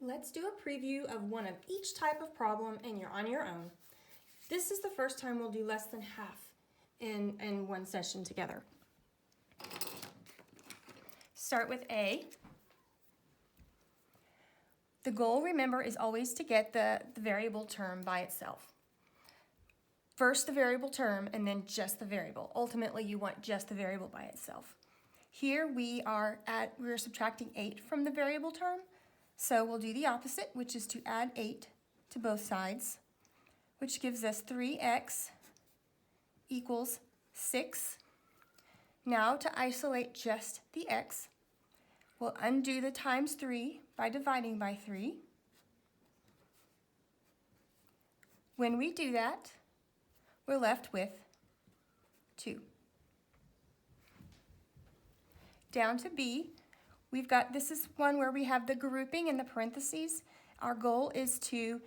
Let's do a preview of one of each type of problem and you're on your own. This is the first time we'll do less than half in one session together. Start with A. The goal, remember, is always to get the variable term by itself. First the variable term and then just the variable. Ultimately, you want just the variable by itself. Here we're subtracting 8 from the variable term, so we'll do the opposite, which is to add 8 to both sides, which gives us 3x equals 6. Now to isolate just the x, we'll undo the times 3 by dividing by 3. When we do that, we're left with 2. Down to B, this is one where we have the grouping in the parentheses. Our goal is to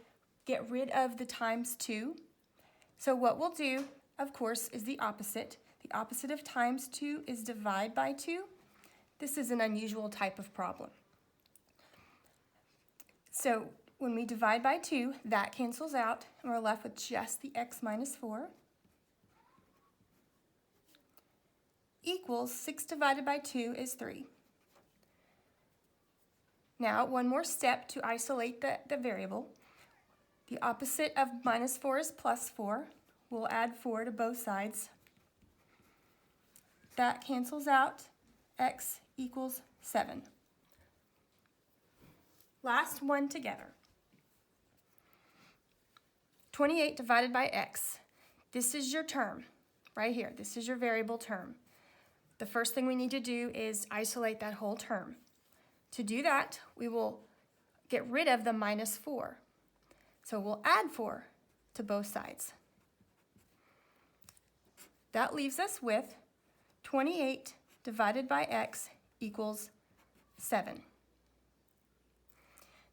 get rid of the times 2. So what we'll do, of course, is the opposite. The opposite of times 2 is divide by 2. This is an unusual type of problem. So when we divide by 2, that cancels out, and we're left with just the x minus 4 equals 6 divided by 2 is 3. Now, one more step to isolate the variable. The opposite of minus 4 is plus 4. We'll add 4 to both sides. That cancels out. X equals 7. Last one together. 28 divided by x. This is your term right here. This is your variable term. The first thing we need to do is isolate that whole term. To do that, we will get rid of the minus 4. So we'll add 4 to both sides. That leaves us with 28 divided by x equals 7.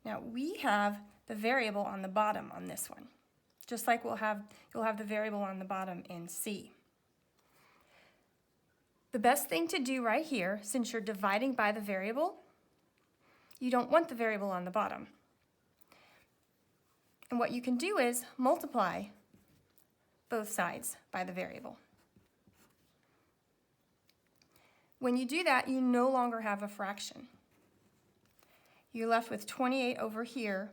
Now we have the variable on the bottom on this one, just like you'll have the variable on the bottom in C. The best thing to do right here, since you're dividing by the variable, you don't want the variable on the bottom. And what you can do is multiply both sides by the variable. When you do that, you no longer have a fraction. You're left with 28 over here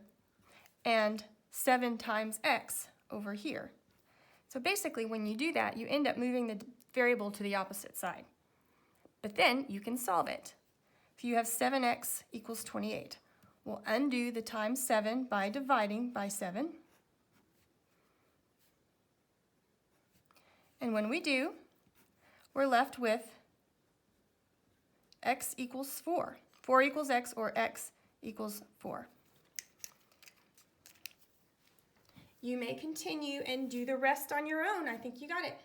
and 7 times x over here. So basically, when you do that, you end up moving the variable to the opposite side. But then you can solve it. If you have 7x equals 28, we'll undo the times 7 by dividing by 7. And when we do, we're left with x equals 4. 4 equals x, or x equals 4. You may continue and do the rest on your own. I think you got it.